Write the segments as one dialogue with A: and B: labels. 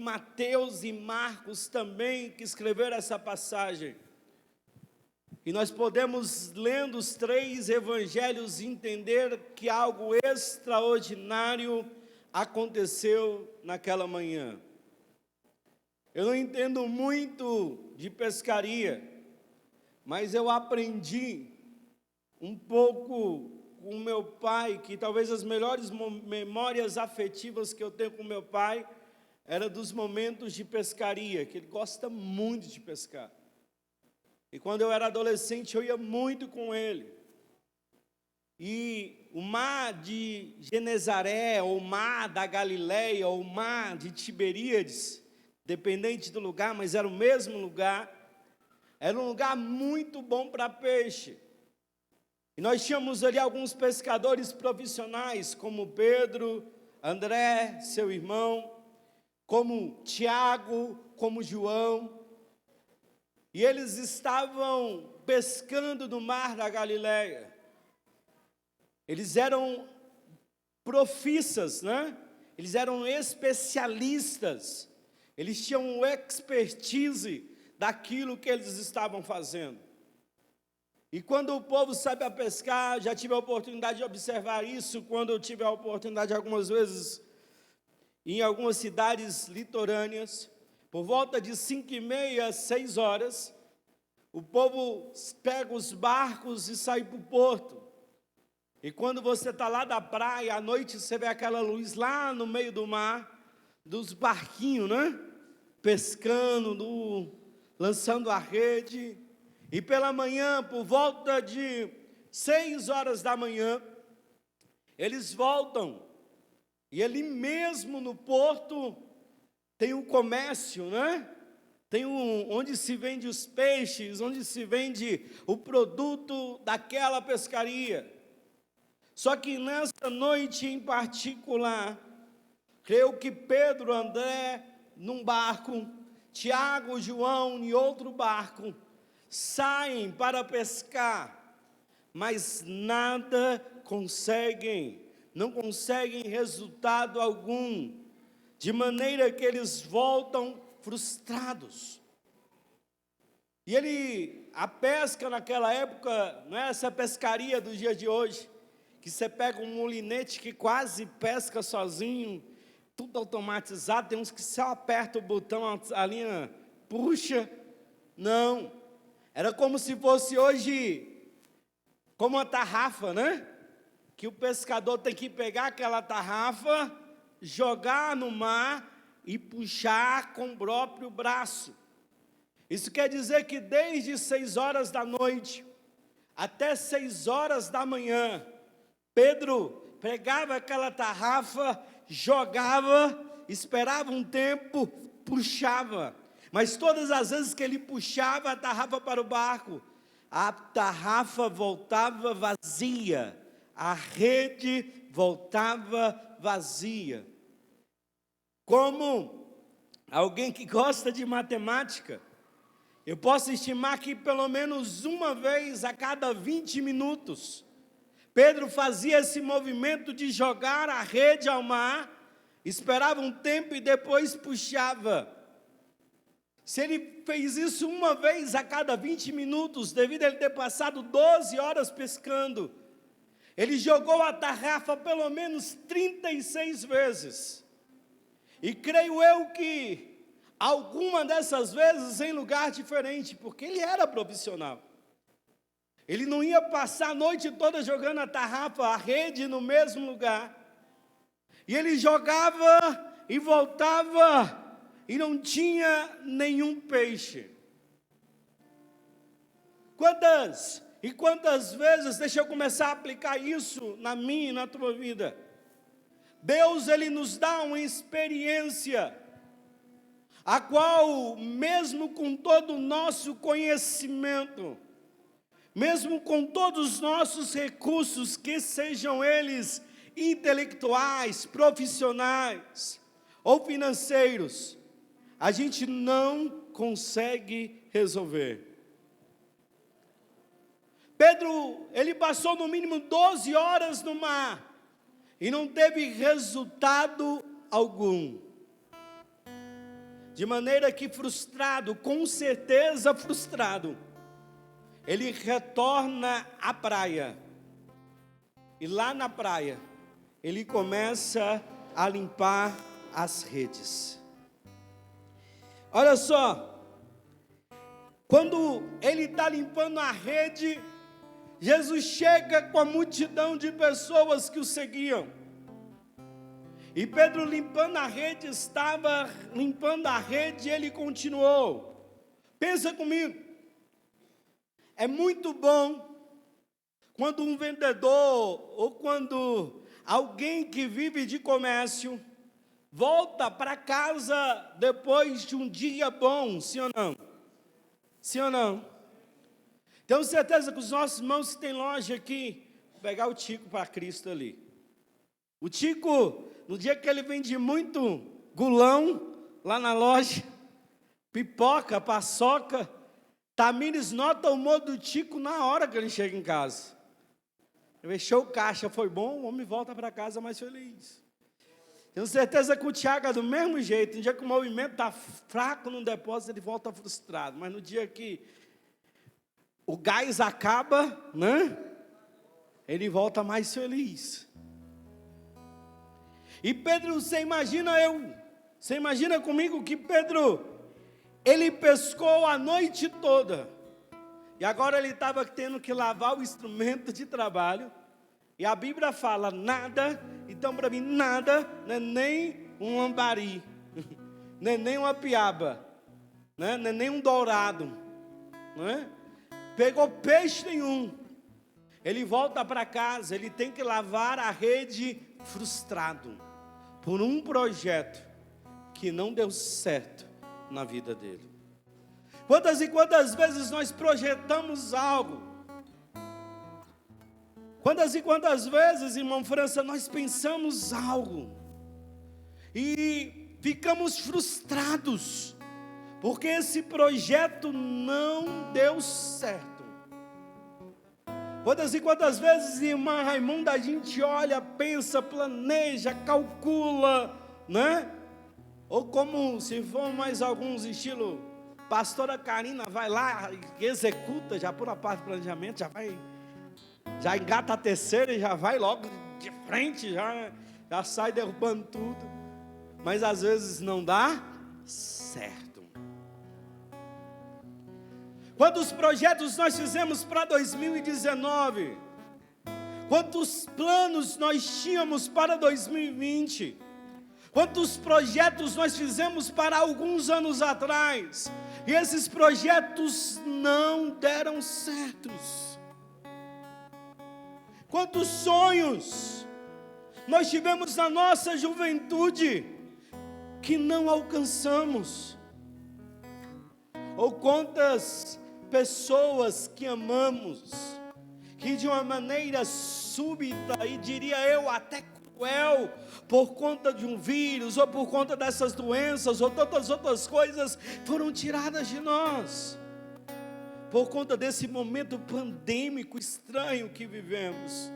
A: Mateus e Marcos também que escreveram essa passagem. E nós podemos, lendo os 3 evangelhos, entender que algo extraordinário aconteceu naquela manhã. Eu não entendo muito de pescaria, mas eu aprendi um pouco com meu pai, que talvez as melhores memórias afetivas que eu tenho com meu pai era dos momentos de pescaria, que ele gosta muito de pescar. E quando eu era adolescente, eu ia muito com ele. E o mar de Genezaré, ou o mar da Galileia, ou o mar de Tiberíades, dependente do lugar, mas era o mesmo lugar, era um lugar muito bom para peixe. E nós tínhamos ali alguns pescadores profissionais, como Pedro, André, seu irmão, como Tiago, como João. E eles estavam pescando no mar da Galileia. Eles eram profissas, né? Eles eram especialistas. Eles tinham expertise daquilo que eles estavam fazendo. E quando o povo sabe a pescar, já tive a oportunidade de observar isso, quando eu tive a oportunidade algumas vezes, em algumas cidades litorâneas, por volta de 5h30, 6 horas, o povo pega os barcos e sai para o porto. E quando você está lá da praia, à noite você vê aquela luz lá no meio do mar, dos barquinhos, né? Pescando, lançando a rede. E pela manhã, por volta de 6 horas da manhã, eles voltam. E ali mesmo no porto tem um comércio, né? Tem onde se vende os peixes, onde se vende o produto daquela pescaria. Só que nessa noite em particular, creio que Pedro, André, num barco, Tiago, João, em outro barco, saem para pescar, mas não conseguem resultado algum, de maneira que eles voltam frustrados. E a pesca naquela época, não é essa pescaria dos dias de hoje, que você pega um molinete que quase pesca sozinho, tudo automatizado, tem uns que só aperta o botão, a linha puxa. Não, era como se fosse hoje, como uma tarrafa, né? Que o pescador tem que pegar aquela tarrafa, jogar no mar e puxar com o próprio braço. Isso quer dizer que desde 6 horas da noite até 6 horas da manhã, Pedro pegava aquela tarrafa, jogava, esperava um tempo, puxava. Mas todas as vezes que ele puxava a tarrafa para o barco, a tarrafa voltava vazia, a rede voltava vazia. Como alguém que gosta de matemática, eu posso estimar que pelo menos uma vez a cada 20 minutos, Pedro fazia esse movimento de jogar a rede ao mar, esperava um tempo e depois puxava. Se ele fez isso uma vez a cada 20 minutos, devido a ele ter passado 12 horas pescando, ele jogou a tarrafa pelo menos 36 vezes. E creio eu que alguma dessas vezes em lugar diferente, porque ele era profissional. Ele não ia passar a noite toda jogando a tarrafa, a rede no mesmo lugar. E ele jogava e voltava e não tinha nenhum peixe. Quantas vezes, deixa eu começar a aplicar isso na minha e na tua vida. Deus, Ele nos dá uma experiência, a qual, mesmo com todo o nosso conhecimento, mesmo com todos os nossos recursos, que sejam eles intelectuais, profissionais ou financeiros, a gente não consegue resolver. Pedro, ele passou no mínimo 12 horas no mar e não teve resultado algum. De maneira que frustrado, com certeza frustrado, ele retorna à praia. E lá na praia, ele começa a limpar as redes. Olha só, quando ele está limpando a rede, Jesus chega com a multidão de pessoas que o seguiam. E Pedro limpando a rede, estava limpando a rede e ele continuou. Pensa comigo, é muito bom quando um vendedor ou quando alguém que vive de comércio volta para casa depois de um dia bom, sim ou não? Sim ou não? Tenho certeza que os nossos irmãos que têm loja aqui, vou pegar o Tico para Cristo ali. O Tico, no dia que ele vende muito gulão lá na loja, pipoca, paçoca, Tamires nota o humor do Tico na hora que ele chega em casa. Ele fechou o caixa, foi bom, o homem volta para casa mais feliz. Tenho certeza que o Tiago é do mesmo jeito. No dia que o movimento está fraco no depósito, ele volta frustrado. Mas no dia que o gás acaba, né? Ele volta mais feliz. E Pedro, você imagina comigo que Pedro, ele pescou a noite toda. E agora ele estava tendo que lavar o instrumento de trabalho. E a Bíblia fala, nada, então para mim nada, não é nem um lambari, não é nem uma piaba, não é nem um dourado, não é? Pegou peixe nenhum. Ele volta para casa, ele tem que lavar a rede frustrado por um projeto que não deu certo na vida dele. Quantas e quantas vezes nós projetamos algo? Quantas e quantas vezes, irmão França, nós pensamos algo e ficamos frustrados, porque esse projeto não deu certo. Quantas e quantas vezes, irmã Raimunda, a gente olha, pensa, planeja, calcula, né? Ou como, se for mais alguns estilo, pastora Karina vai lá, executa, já por a parte do planejamento, já engata a terceira e já vai logo de frente, já sai derrubando tudo. Mas às vezes não dá certo. Quantos projetos nós fizemos para 2019? Quantos planos nós tínhamos para 2020? Quantos projetos nós fizemos para alguns anos atrás? E esses projetos não deram certos. Quantos sonhos nós tivemos na nossa juventude que não alcançamos? Ou quantas pessoas que amamos, que de uma maneira súbita e diria eu até cruel, por conta de um vírus, ou por conta dessas doenças, ou tantas outras coisas, foram tiradas de nós, por conta desse momento pandêmico estranho que vivemos.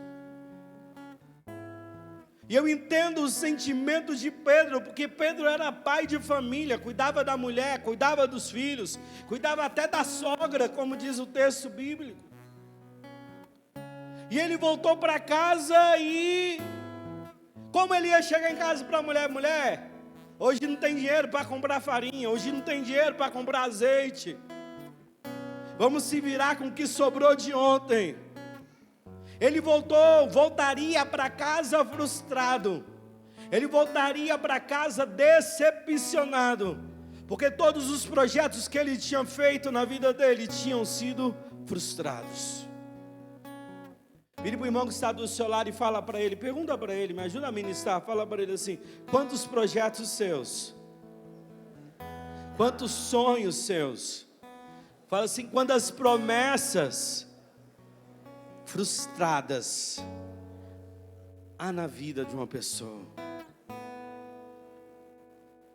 A: E eu entendo os sentimentos de Pedro, porque Pedro era pai de família, cuidava da mulher, cuidava dos filhos, cuidava até da sogra, como diz o texto bíblico. E ele voltou para casa e, como ele ia chegar em casa para a mulher, hoje não tem dinheiro para comprar farinha, hoje não tem dinheiro para comprar azeite, vamos se virar com o que sobrou de ontem. Ele voltaria para casa frustrado, ele voltaria para casa decepcionado, porque todos os projetos que ele tinha feito na vida dele tinham sido frustrados. Vire para o irmão que está do seu lado e fala para ele, pergunta para ele, me ajuda a ministrar, fala para ele assim, quantos projetos seus, quantos sonhos seus, fala assim, quantas promessas frustradas há na vida de uma pessoa.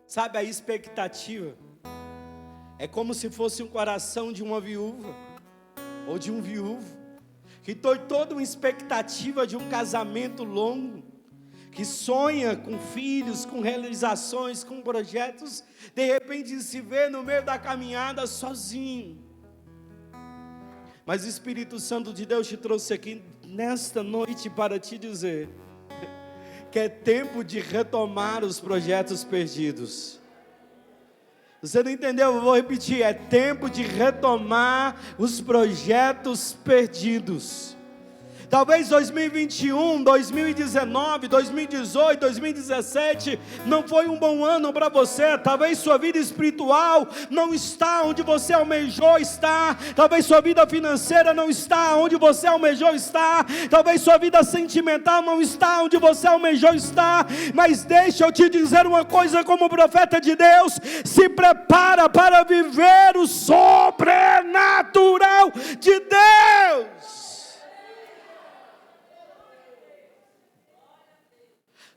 A: Sabe, a expectativa é como se fosse um coração de uma viúva ou de um viúvo que tem toda uma expectativa de um casamento longo, que sonha com filhos, com realizações, com projetos, de repente se vê no meio da caminhada sozinho. Mas o Espírito Santo de Deus te trouxe aqui nesta noite para te dizer que é tempo de retomar os projetos perdidos. Você não entendeu? Eu vou repetir, é tempo de retomar os projetos perdidos. Talvez 2021, 2019, 2018, 2017 não foi um bom ano para você. Talvez sua vida espiritual não está onde você almejou estar. Talvez sua vida financeira não está onde você almejou estar. Talvez sua vida sentimental não está onde você almejou estar. Mas deixa eu te dizer uma coisa, como profeta de Deus: se prepara para viver o sobrenatural de Deus.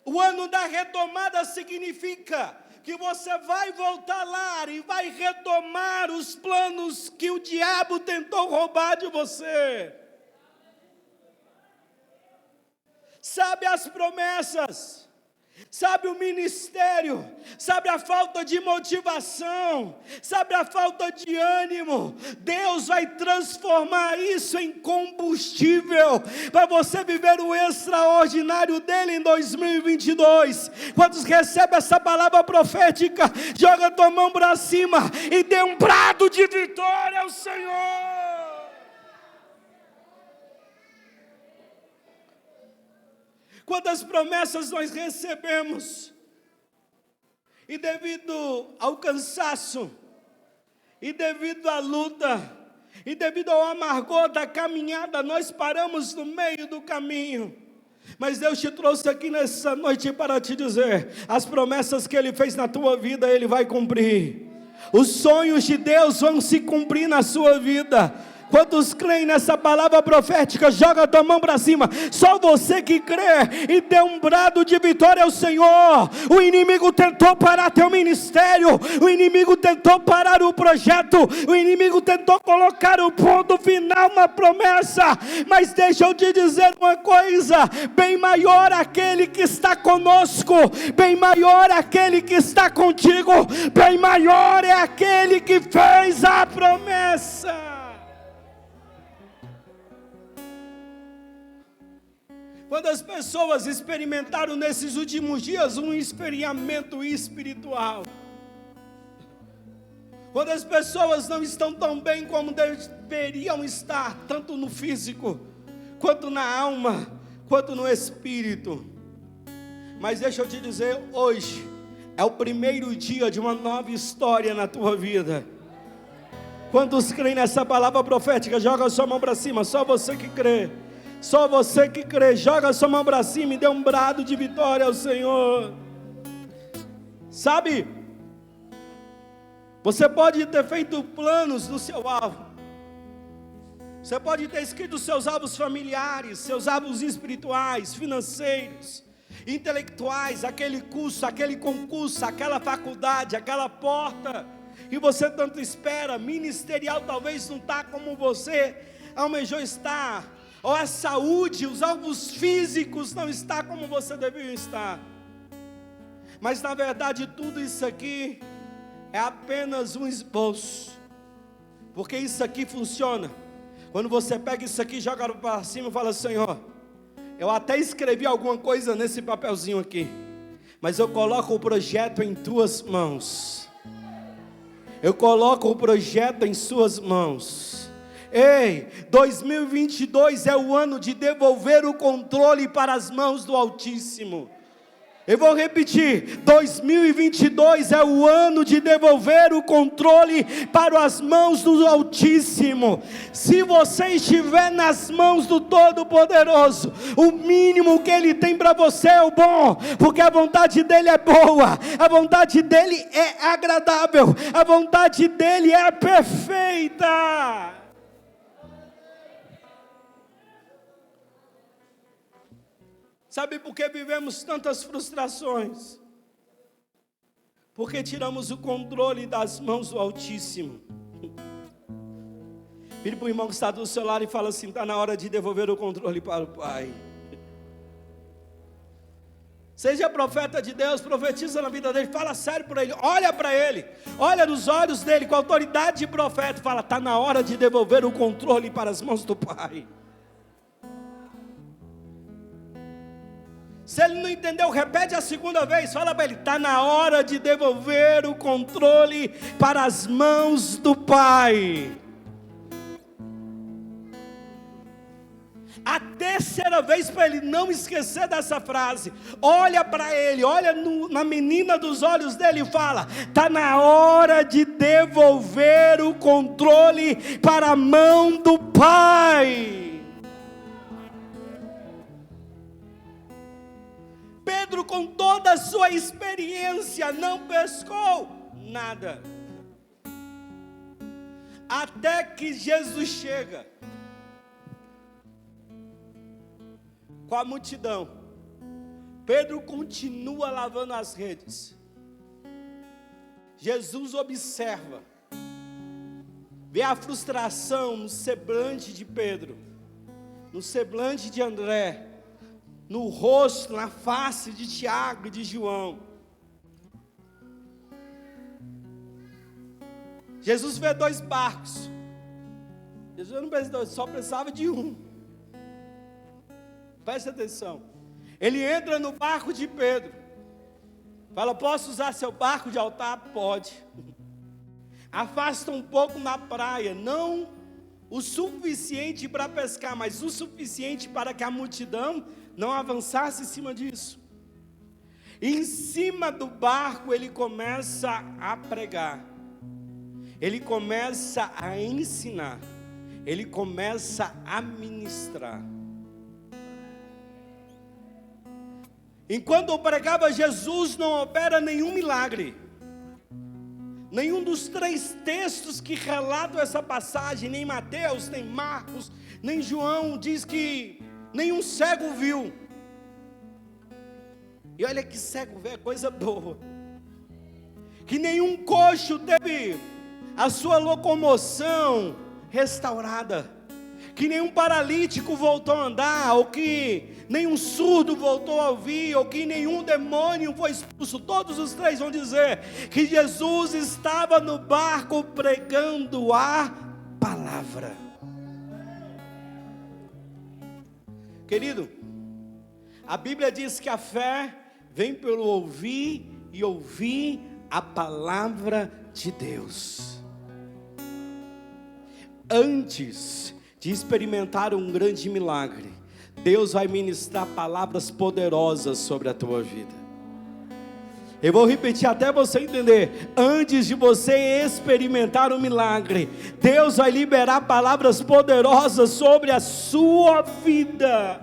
A: O ano da retomada significa que você vai voltar lá e vai retomar os planos que o diabo tentou roubar de você. Sabe as promessas, sabe o ministério, sabe a falta de motivação, sabe a falta de ânimo. Deus vai transformar isso em combustível para você viver o extraordinário dele em 2022. Quantos recebem essa palavra profética, joga a tua mão para cima e dê um brado de vitória ao Senhor. Quantas promessas nós recebemos, e devido ao cansaço, e devido à luta, e devido ao amargor da caminhada, nós paramos no meio do caminho. Mas Deus te trouxe aqui nessa noite para te dizer: as promessas que Ele fez na tua vida, Ele vai cumprir. Os sonhos de Deus vão se cumprir na sua vida. Quantos creem nessa palavra profética? Joga a tua mão para cima. Só você que crê e dê um brado de vitória ao Senhor. O inimigo tentou parar teu ministério, o inimigo tentou parar o projeto, o inimigo tentou colocar o ponto final na promessa. Mas deixa eu te dizer uma coisa: bem maior aquele que está conosco, bem maior aquele que está contigo, bem maior é aquele que fez a promessa. Quando as pessoas experimentaram nesses últimos dias um esfriamento espiritual, quando as pessoas não estão tão bem como deveriam estar, tanto no físico, quanto na alma, quanto no espírito. Mas deixa eu te dizer, hoje é o primeiro dia de uma nova história na tua vida. Quantos creem nessa palavra profética? Joga a sua mão para cima, só você que crê. Só você que crê, joga a sua mão para cima e dê um brado de vitória ao Senhor. Sabe, você pode ter feito planos no seu alvo. Você pode ter escrito seus alvos familiares, seus alvos espirituais, financeiros, intelectuais, aquele curso, aquele concurso, aquela faculdade, aquela porta que você tanto espera. Ministerial talvez não está como você almejou estar. Ou a saúde, os alvos físicos não está como você deveria estar. Mas na verdade tudo isso aqui é apenas um esboço. Porque isso aqui funciona quando você pega isso aqui, joga para cima e fala: Senhor, eu até escrevi alguma coisa nesse papelzinho aqui, mas eu coloco o projeto em tuas mãos. Eu coloco o projeto em suas mãos. Ei, 2022 é o ano de devolver o controle para as mãos do Altíssimo. Eu vou repetir, 2022 é o ano de devolver o controle para as mãos do Altíssimo. Se você estiver nas mãos do Todo-Poderoso, o mínimo que Ele tem para você é o bom, porque a vontade dEle é boa, a vontade dEle é agradável, a vontade dEle é perfeita. Sabe por que vivemos tantas frustrações? Porque tiramos o controle das mãos do Altíssimo. Vire para o irmão que está do seu lado e fala assim: está na hora de devolver o controle para o Pai. Seja profeta de Deus, profetiza na vida dele, fala sério para ele, olha nos olhos dele, com a autoridade de profeta, fala, está na hora de devolver o controle para as mãos do Pai. Se ele não entendeu, repete a segunda vez, fala para ele, está na hora de devolver o controle para as mãos do Pai. A terceira vez, para ele não esquecer dessa frase, olha para ele, olha na menina dos olhos dele e fala, está na hora de devolver o controle para a mão do Pai. Pedro, com toda a sua experiência, não pescou nada, até que Jesus chega com a multidão. Pedro continua lavando as redes. Jesus observa, vê a frustração no semblante de Pedro, no semblante de André, no rosto, na face de Tiago e de João. Jesus vê 2 barcos. Jesus não precisava, só precisava de um. Preste atenção. Ele entra no barco de Pedro. Fala, posso usar seu barco de altar? Pode. Afasta um pouco na praia, não o suficiente para pescar, mas o suficiente para que a multidão não avançasse em cima disso. E em cima do barco ele começa a pregar, ele começa a ensinar, ele começa a ministrar. Enquanto eu pregava, Jesus não opera nenhum milagre. Nenhum dos 3 textos que relatam essa passagem, nem Mateus, nem Marcos, nem João, diz que nenhum cego viu. E olha que cego vê, é coisa boa. Que nenhum coxo teve a sua locomoção restaurada. Que nenhum paralítico voltou a andar, ou que nenhum surdo voltou a ouvir, ou que nenhum demônio foi expulso. Todos os 3 vão dizer que Jesus estava no barco pregando a palavra. Querido, a Bíblia diz que a fé vem pelo ouvir e ouvir a palavra de Deus. Antes de experimentar um grande milagre, Deus vai ministrar palavras poderosas sobre a tua vida. Eu vou repetir até você entender. Antes de você experimentar um milagre, Deus vai liberar palavras poderosas sobre a sua vida.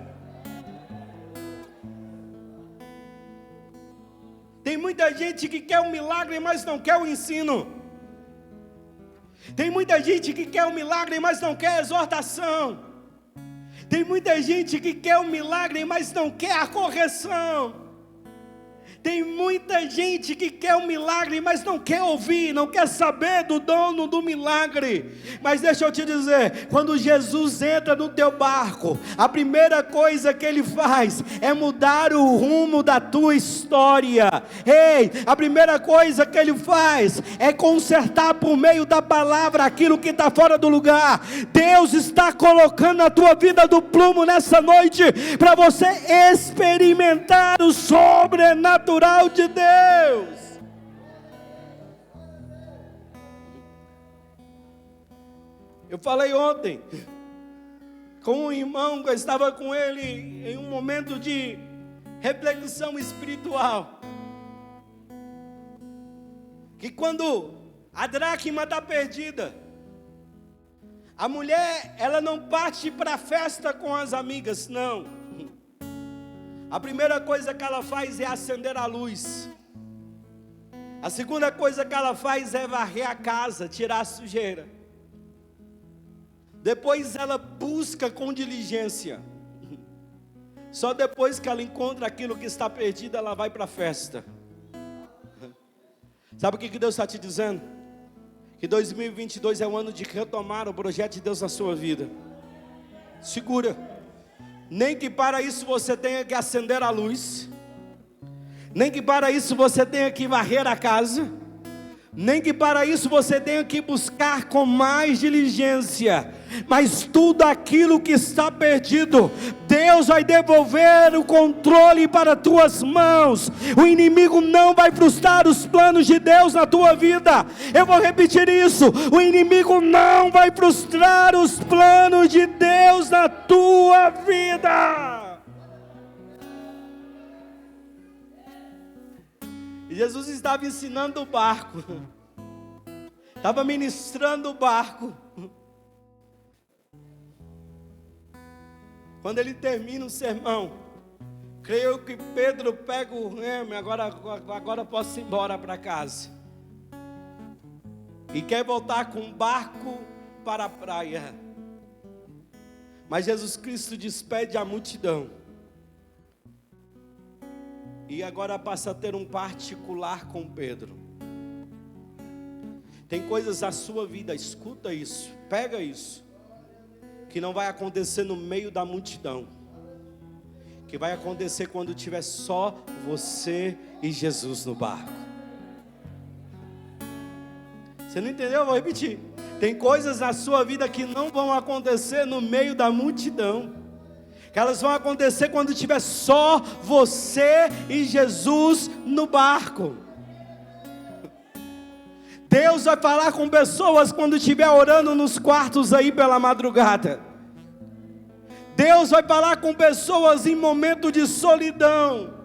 A: Tem muita gente que quer um milagre, mas não quer o ensino. Tem muita gente que quer um milagre, mas não quer exortação. Tem muita gente que quer um milagre, mas não quer a correção. Tem muita gente que quer um milagre, mas não quer ouvir, não quer saber do dono do milagre. Mas deixa eu te dizer, quando Jesus entra no teu barco, a primeira coisa que Ele faz é mudar o rumo da tua história. Ei, a primeira coisa que Ele faz é consertar por meio da palavra aquilo que está fora do lugar. Deus está colocando a tua vida do plumo nessa noite, para você experimentar o sobrenatural de Deus. Eu falei ontem com um irmão que eu estava com ele em um momento de reflexão espiritual, que quando a dracma está perdida, a mulher, ela não parte para a festa com as amigas, não. A primeira coisa que ela faz é acender a luz. A segunda coisa que ela faz é varrer a casa, tirar a sujeira. Depois ela busca com diligência. Só depois que ela encontra aquilo que está perdido, ela vai para a festa. Sabe o que Deus está te dizendo? Que 2022 é um ano de retomar o projeto de Deus na sua vida. Segura. Nem que para isso você tenha que acender a luz. Nem que para isso você tenha que varrer a casa, nem que para isso você tenha que buscar com mais diligência, mas tudo aquilo que está perdido, Deus vai devolver o controle para as tuas mãos. O inimigo não vai frustrar os planos de Deus na tua vida. Eu vou repetir isso: o inimigo não vai frustrar os planos de Deus na tua vida. Jesus estava ensinando o barco, estava ministrando o barco. Quando ele termina o sermão, creio que Pedro pega o remo, agora posso ir embora para casa. E quer voltar com o barco para a praia. Mas Jesus Cristo despede a multidão. E agora passa a ter um particular com Pedro. Tem coisas na sua vida, escuta isso, pega isso, que não vai acontecer no meio da multidão, que vai acontecer quando tiver só você e Jesus no barco. Você não entendeu? Eu vou repetir. Tem coisas na sua vida que não vão acontecer no meio da multidão, que elas vão acontecer quando tiver só você e Jesus no barco. Deus vai falar com pessoas quando estiver orando nos quartos aí pela madrugada. Deus vai falar com pessoas em momento de solidão.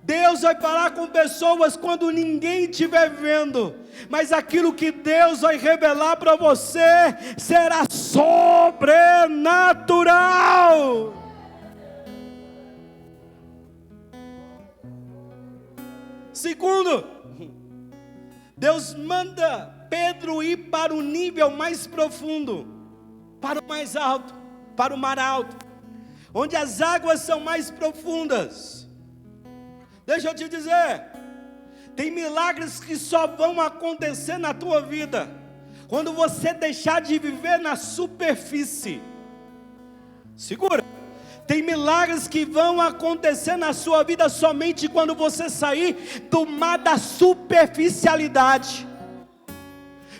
A: Deus vai falar com pessoas quando ninguém estiver vendo. Mas aquilo que Deus vai revelar para você será sobrenatural. Segundo, Deus manda Pedro ir para o nível mais profundo, para o mais alto, para o mar alto, onde as águas são mais profundas. Deixa eu te dizer, tem milagres que só vão acontecer na tua vida quando você deixar de viver na superfície. Segura. Tem milagres que vão acontecer na sua vida somente quando você sair do mar da superficialidade.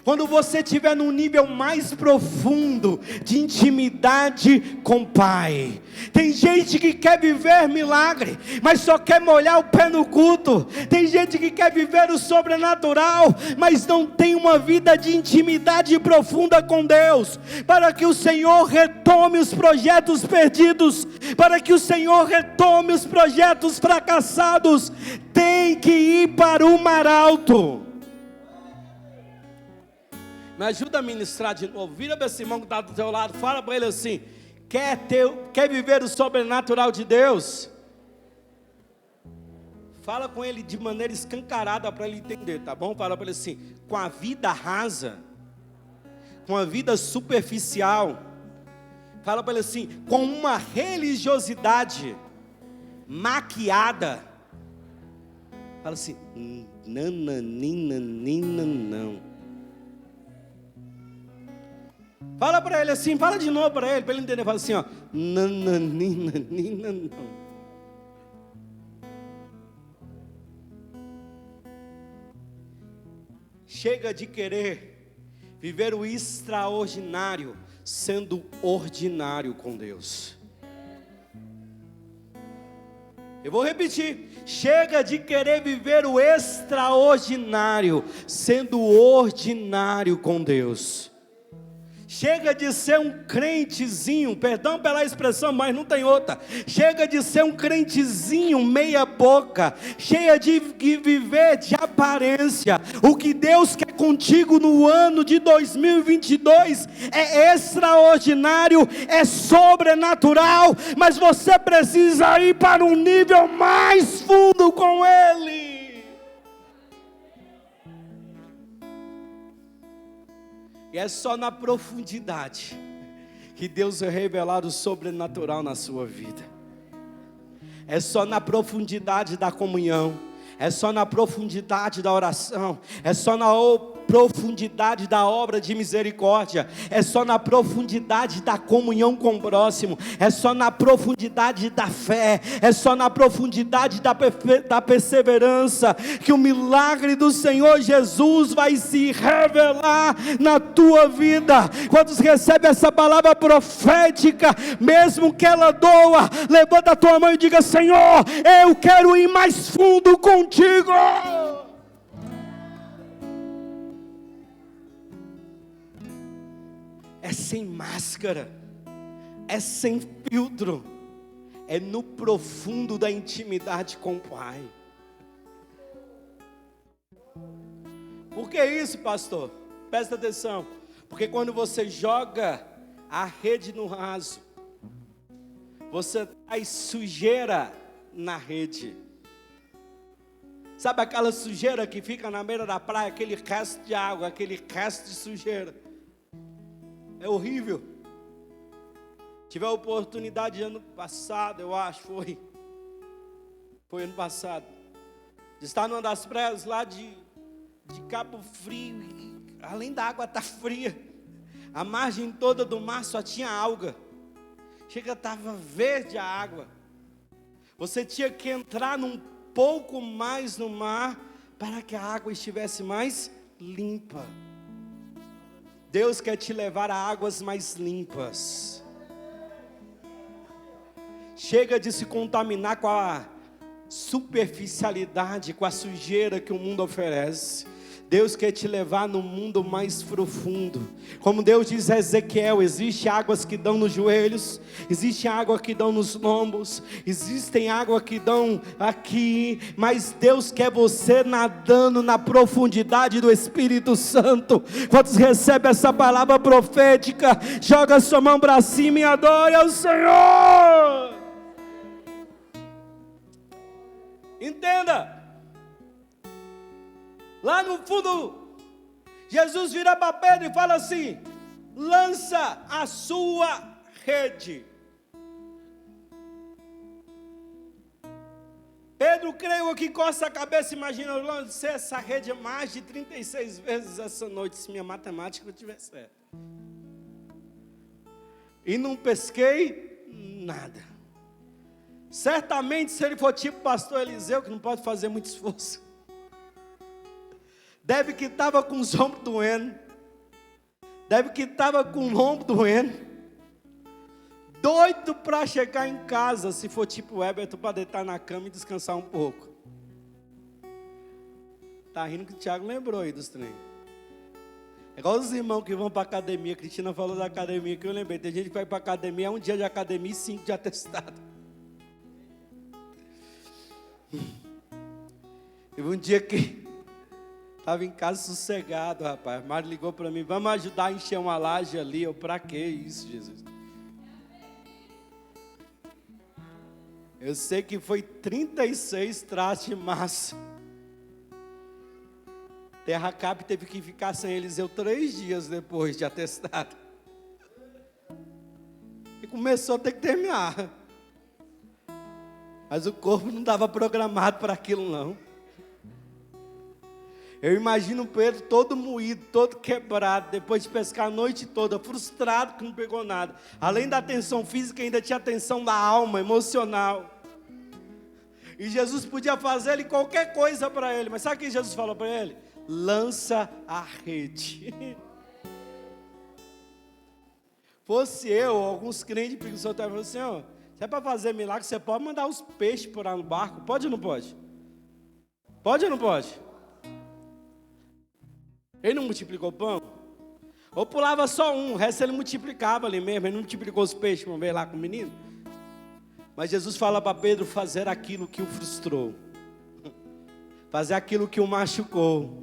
A: Quando você estiver num nível mais profundo de intimidade com o Pai. Tem gente que quer viver milagre, mas só quer molhar o pé no culto. Tem gente que quer viver o sobrenatural, mas não tem uma vida de intimidade profunda com Deus. Para que o Senhor retome os projetos perdidos, para que o Senhor retome os projetos fracassados, tem que ir para o mar alto. Me ajuda a ministrar de novo. Vira para esse irmão que está do teu lado. Fala para ele assim: quer viver o sobrenatural de Deus? Fala com ele de maneira escancarada para ele entender, tá bom? Fala para ele assim: com a vida rasa, com a vida superficial. Fala para ele assim: com uma religiosidade maquiada. Fala assim: nananina, não. Fala para ele assim, fala de novo para ele entender. Fala assim, ó: nananina, não. Chega de querer viver o extraordinário sendo ordinário com Deus. Eu vou repetir: chega de querer viver o extraordinário sendo ordinário com Deus. Chega de ser um crentezinho, perdão pela expressão, mas não tem outra. Chega de ser um crentezinho meia boca, cheia de viver de aparência. O que Deus quer contigo no ano de 2022 é extraordinário, é sobrenatural, mas você precisa ir para um nível mais fundo com Ele. E é só na profundidade que Deus vai revelar o sobrenatural na sua vida. É só na profundidade da comunhão. É só na profundidade da oração. É só na profundidade da obra de misericórdia, é só na profundidade da comunhão com o próximo, é só na profundidade da fé, é só na profundidade da perseverança, que o milagre do Senhor Jesus vai se revelar na tua vida. Quando recebe essa palavra profética, mesmo que ela doa, levanta a tua mão e diga: Senhor, eu quero ir mais fundo contigo. É sem máscara, é sem filtro, é no profundo da intimidade com o Pai. Por que isso, pastor? Presta atenção, porque quando você joga a rede no raso, você traz sujeira na rede. Sabe aquela sujeira que fica na beira da praia, aquele resto de água, aquele resto de sujeira? É horrível. Tive a oportunidade ano passado, eu acho, foi ano passado, de estar numa das praias lá de Cabo Frio, e além da água estar fria, a margem toda do mar só tinha alga. Chega, estava verde a água. Você tinha que entrar um pouco mais no mar para que a água estivesse mais limpa. Deus quer te levar a águas mais limpas. Chega de se contaminar com a superficialidade, com a sujeira que o mundo oferece. Deus quer te levar no mundo mais profundo. Como Deus diz a Ezequiel, existe águas que dão nos joelhos, existe água que dão nos lombos, existem água que dão aqui, mas Deus quer você nadando na profundidade do Espírito Santo. Quantos recebem essa palavra profética, joga sua mão para cima e adore ao Senhor. Entenda. Lá no fundo, Jesus vira para Pedro e fala assim: lança a sua rede. Pedro, creio que coça a cabeça, imagina, eu lancei essa rede mais de 36 vezes essa noite, se minha matemática estiver certa. E não pesquei nada. Certamente, se ele for tipo pastor Eliseu, que não pode fazer muito esforço, deve que estava com os ombros doendo, deve que estava com o ombro doendo, doido para chegar em casa, se for tipo Everton, para deitar na cama e descansar um pouco. Tá rindo que o Thiago lembrou aí dos treinos. É igual os irmãos que vão para a academia. A Cristina falou da academia, que eu lembrei. Tem gente que vai para a academia, um dia de academia e 5 de atestado. Teve um dia que estava em casa sossegado, rapaz. Mário ligou para mim: vamos ajudar a encher uma laje ali. Eu: para que isso, Jesus? Eu sei que foi 36 traços de massa. Terra Cap teve que ficar sem Eliseu 3 dias depois de atestado. E começou a ter que terminar. Mas o corpo não estava programado para aquilo não. Eu imagino Pedro todo moído, todo quebrado, depois de pescar a noite toda, frustrado que não pegou nada. Além da tensão física, ainda tinha a tensão da alma, emocional. E Jesus podia fazer qualquer coisa para ele. Mas sabe o que Jesus falou para ele? Lança a rede. Fosse eu, alguns crentes preguiçosos falaram assim: ó, se é para fazer milagre, você pode mandar os peixes por lá no barco? Pode ou não pode? Pode ou não pode? Ele não multiplicou o pão? Ou pulava só um, o resto ele multiplicava ali mesmo. Ele não multiplicou os peixes, vamos ver lá com o menino. Mas Jesus fala para Pedro fazer aquilo que o frustrou, fazer aquilo que o machucou,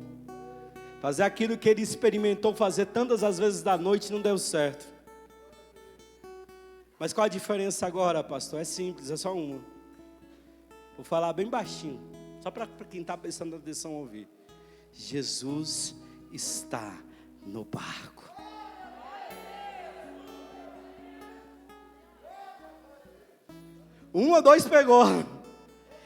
A: fazer aquilo que ele experimentou fazer tantas as vezes da noite e não deu certo. Mas qual a diferença agora, pastor? É simples, é só uma. Vou falar bem baixinho, só para quem está prestando atenção ouvir. Jesus está no barco. Um ou dois pegou.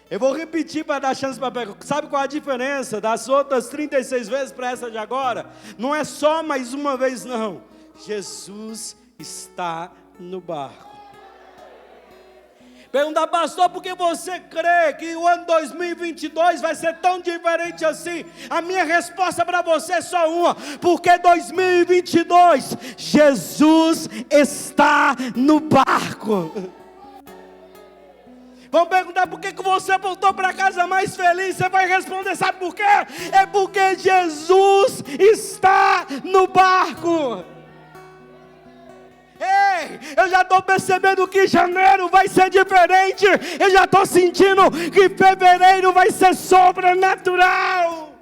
A: Eu vou repetir para dar chance para pegar. Sabe qual a diferença das outras 36 vezes para essa de agora? Não é só mais uma vez, não. Jesus está no barco. Perguntar, pastor, por que você crê que o ano 2022 vai ser tão diferente assim? A minha resposta para você é só uma: porque 2022, Jesus está no barco. Vão perguntar por que você voltou para casa mais feliz. Você vai responder, sabe por quê? É porque Jesus está no barco. Ei, eu já estou percebendo que janeiro vai ser diferente. Eu já estou sentindo que fevereiro vai ser sobrenatural.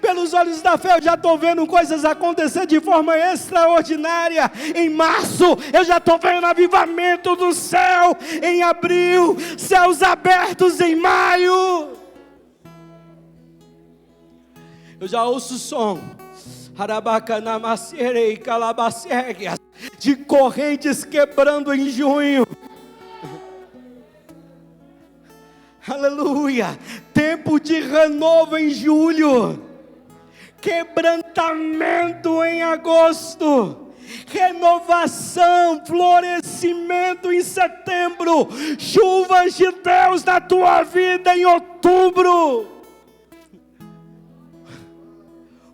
A: Pelos olhos da fé eu já estou vendo coisas acontecer de forma extraordinária. Em março eu já estou vendo avivamento do céu. Em abril, céus abertos em maio. Eu já ouço o som de correntes quebrando em junho. Aleluia. Tempo de renovo em julho. Quebrantamento em agosto. Renovação, florescimento em setembro. Chuvas de Deus na tua vida em outubro.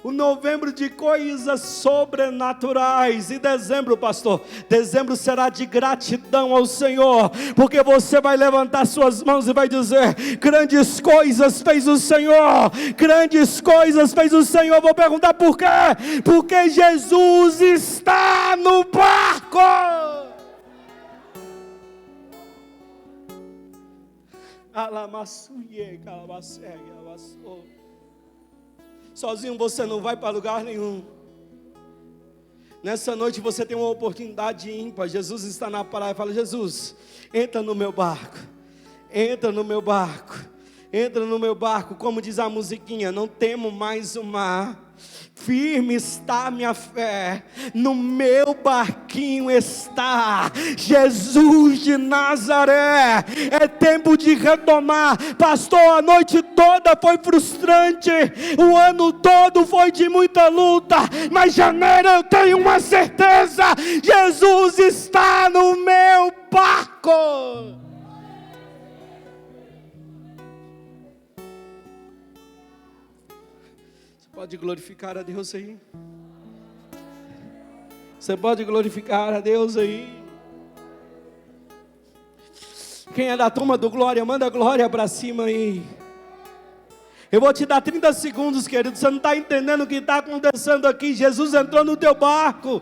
A: O novembro de coisas sobrenaturais. E dezembro, pastor, dezembro será de gratidão ao Senhor, porque você vai levantar suas mãos e vai dizer: grandes coisas fez o Senhor, grandes coisas fez o Senhor. Vou perguntar por quê? Porque Jesus está no barco. Sozinho você não vai para lugar nenhum. Nessa noite você tem uma oportunidade ímpar. Jesus está na praia e fala: Jesus, entra no meu barco. Entra no meu barco. Entra no meu barco. Como diz a musiquinha: não temo mais o mar. Firme está minha fé, no meu barquinho está Jesus de Nazaré. É tempo de retomar. Pastor, a noite toda foi frustrante, o ano todo foi de muita luta, mas janeiro eu tenho uma certeza: Jesus está no meu barco. Pode glorificar a Deus aí? Você pode glorificar a Deus aí? Quem é da turma do glória, manda glória para cima aí. Eu vou te dar 30 segundos, querido. Você não está entendendo o que está acontecendo aqui. Jesus entrou no teu barco.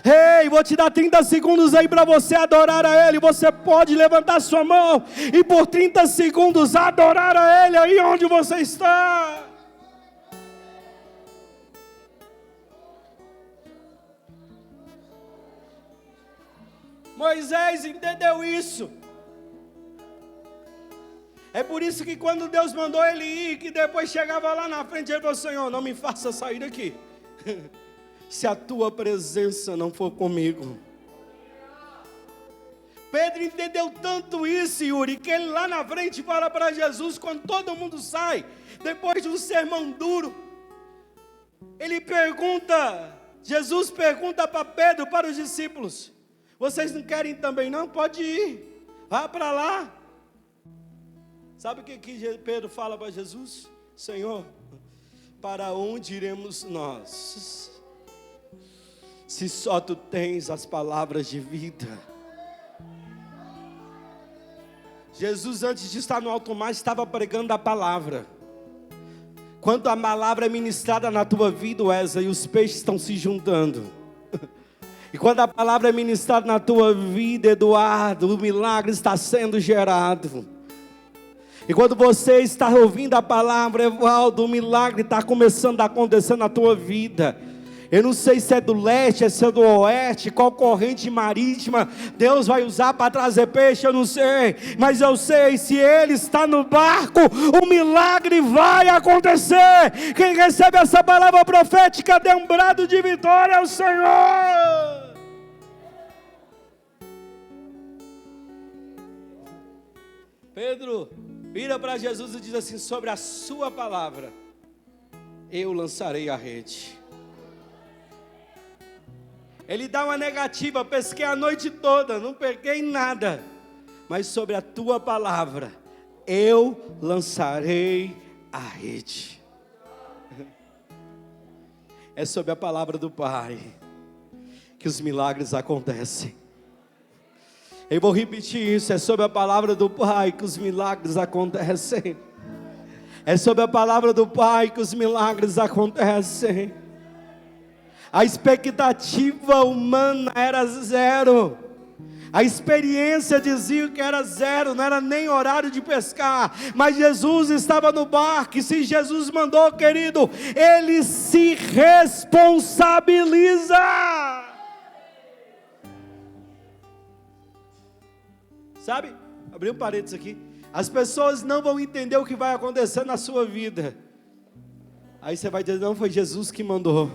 A: Ei, vou te dar 30 segundos aí para você adorar a Ele. Você pode levantar sua mão e por 30 segundos adorar a Ele aí onde você está. Moisés entendeu isso. É por isso que quando Deus mandou ele ir, que depois chegava lá na frente, ele falou: Senhor, não me faça sair daqui, se a tua presença não for comigo. Pedro entendeu tanto isso, Yuri, que ele lá na frente fala para Jesus, quando todo mundo sai, depois de um sermão duro, ele pergunta, Jesus pergunta para Pedro, para os discípulos: vocês não querem também não? Pode ir, vá para lá. Sabe o que Pedro fala para Jesus? Senhor, para onde iremos nós, se só tu tens as palavras de vida? Jesus, antes de estar no alto mar, estava pregando a palavra. Quando a palavra é ministrada na tua vida, Wesley, os peixes estão se juntando. E quando a palavra é ministrada na tua vida, Eduardo, o milagre está sendo gerado. E quando você está ouvindo a palavra, Evaldo, o milagre está começando a acontecer na tua vida. Eu não sei se é do leste, se é do oeste, qual corrente marítima Deus vai usar para trazer peixe, eu não sei. Mas eu sei, se Ele está no barco, o milagre vai acontecer. Quem recebe essa palavra profética, dê um brado de vitória ao Senhor. Pedro vira para Jesus e diz assim: sobre a sua palavra eu lançarei a rede. Ele dá uma negativa: pesquei a noite toda, não peguei nada, mas sobre a tua palavra eu lançarei a rede. É sobre a palavra do Pai que os milagres acontecem. Eu vou repetir isso: é sobre a palavra do Pai que os milagres acontecem. É sobre a palavra do Pai que os milagres acontecem. A expectativa humana era zero. A experiência dizia que era zero, não era nem horário de pescar. Mas Jesus estava no barco, e se Jesus mandou, querido, Ele se responsabiliza. Sabe, abri um parênteses aqui. As pessoas não vão entender o que vai acontecer na sua vida. Aí você vai dizer: não, foi Jesus que mandou.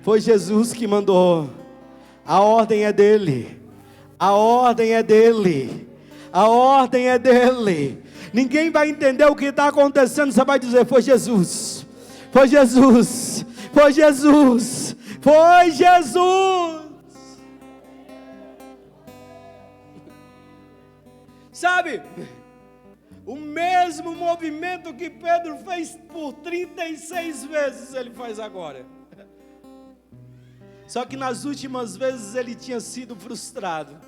A: Foi Jesus que mandou. A ordem é dele. A ordem é dele. A ordem é dele. Ninguém vai entender o que está acontecendo. Você vai dizer: foi Jesus. Foi Jesus. Foi Jesus. Foi Jesus. Sabe, o mesmo movimento que Pedro fez por 36 vezes, ele faz agora. Só que nas últimas vezes ele tinha sido frustrado.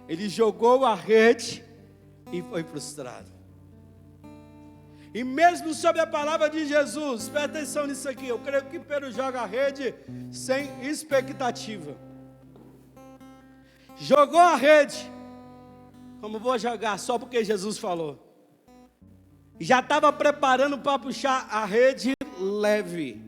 A: Ele jogou a rede e foi frustrado. E mesmo sob a palavra de Jesus, presta atenção nisso aqui, eu creio que Pedro joga a rede sem expectativa. Jogou a rede, como vou jogar só porque Jesus falou. Já estava preparando para puxar a rede leve.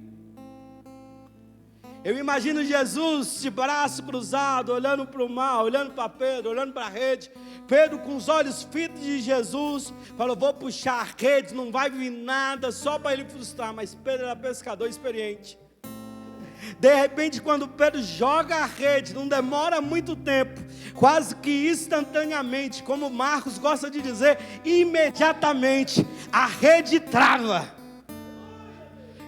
A: Eu imagino Jesus de braço cruzado, olhando para o mar, olhando para Pedro, olhando para a rede. Pedro com os olhos fitos de Jesus, falou: vou puxar a rede, não vai vir nada, só para ele frustrar. Mas Pedro era pescador experiente. De repente, quando Pedro joga a rede, não demora muito tempo, quase que instantaneamente, como Marcos gosta de dizer, imediatamente, a rede trava.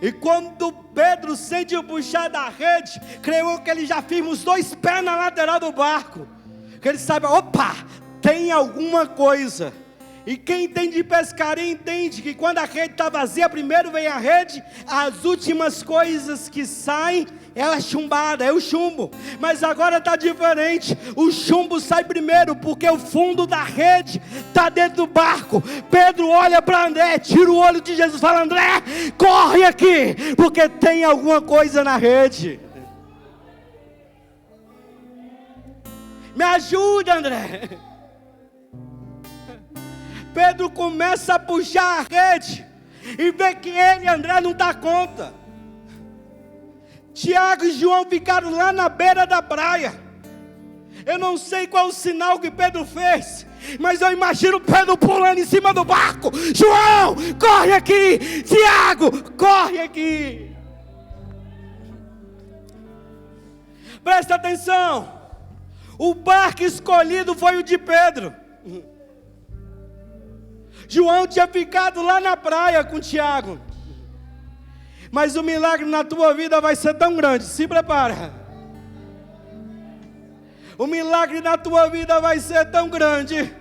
A: E quando Pedro sente o puxar da rede, creio que ele já firma os dois pés na lateral do barco, que ele sabe: opa, tem alguma coisa. E quem entende de pescaria entende que quando a rede está vazia, primeiro vem a rede, as últimas coisas que saem é a chumbada, é o chumbo. Mas agora está diferente, o chumbo sai primeiro, porque o fundo da rede está dentro do barco. Pedro olha para André, tira o olho de Jesus e fala: André, corre aqui, porque tem alguma coisa na rede. Me ajuda, André. Pedro começa a puxar a rede e vê que ele, André, não dá conta. Tiago e João ficaram lá na beira da praia. Eu não sei qual o sinal que Pedro fez, mas eu imagino Pedro pulando em cima do barco: João, corre aqui! Tiago, corre aqui! Presta atenção, o barco escolhido foi o de Pedro. João tinha ficado lá na praia com Tiago. Mas o milagre na tua vida vai ser tão grande, se prepara. O milagre na tua vida vai ser tão grande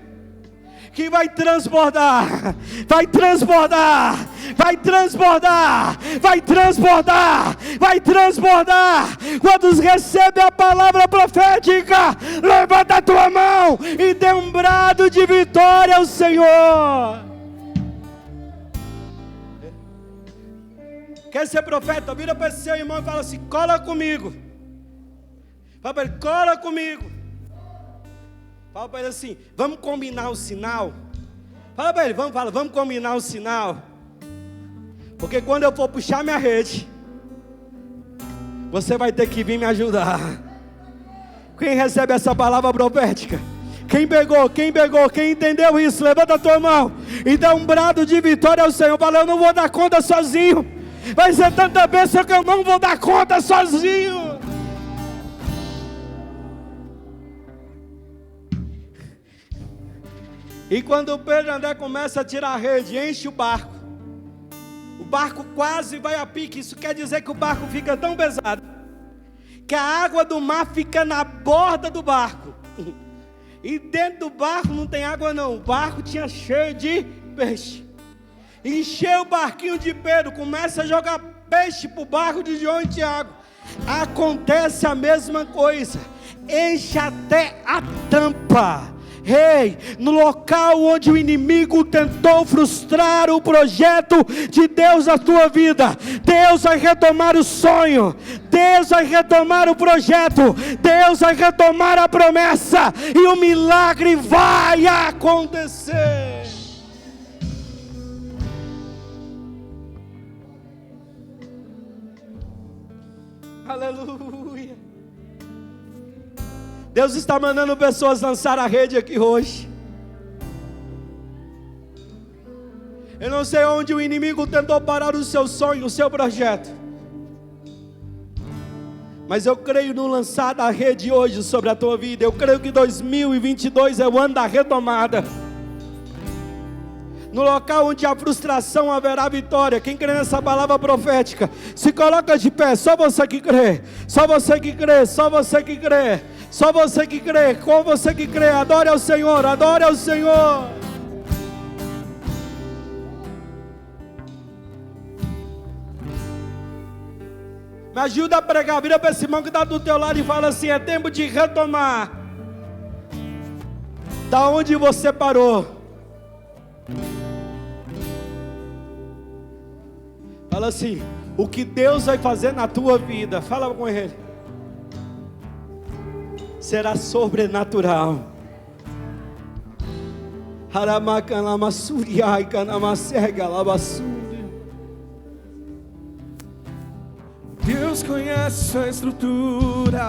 A: que vai transbordar, vai transbordar, vai transbordar, vai transbordar, vai transbordar. Quando recebe a palavra profética, levanta a tua mão e dê um brado de vitória ao Senhor. Quer ser profeta? Vira para esse seu irmão e fala assim: cola comigo. Fala para ele: cola comigo. Fala para ele assim: vamos combinar o sinal. Fala para ele: vamos combinar o sinal. Porque quando eu for puxar minha rede, você vai ter que vir me ajudar. Quem recebe essa palavra profética? Quem pegou, quem entendeu isso, levanta a tua mão e dá um brado de vitória ao Senhor. Fala: eu não vou dar conta sozinho. Vai ser tanta bênção que eu não vou dar conta sozinho. E quando Pedro e André começam a tirar a rede, enche o barco quase vai a pique. Isso quer dizer que o barco fica tão pesado que a água do mar fica na borda do barco. E dentro do barco não tem água não, o barco tinha cheio de peixe. Encheu o barquinho de Pedro, começa a jogar peixe para o barco de João e Tiago. Acontece a mesma coisa, enche até a tampa. Ei, no local onde o inimigo tentou frustrar o projeto de Deus na tua vida, Deus vai retomar o sonho, Deus vai retomar o projeto, Deus vai retomar a promessa, e o milagre vai acontecer. Aleluia. Deus está mandando pessoas lançar a rede aqui hoje. Eu não sei onde o inimigo tentou parar o seu sonho, o seu projeto, mas eu creio no lançar da rede hoje sobre a tua vida. Eu creio que 2022 é o ano da retomada. No local onde há frustração haverá vitória. Quem crê nessa palavra profética, se coloca de pé. Só você que crê, só você que crê, só você que crê, só você que crê, com você que crê. Adore ao Senhor, adore ao Senhor. Me ajuda a pregar. Vira para esse irmão que está do teu lado e fala assim: é tempo de retomar da onde você parou. Fala assim: o que Deus vai fazer na tua vida, fala com ele, será sobrenatural. Deus conhece a estrutura.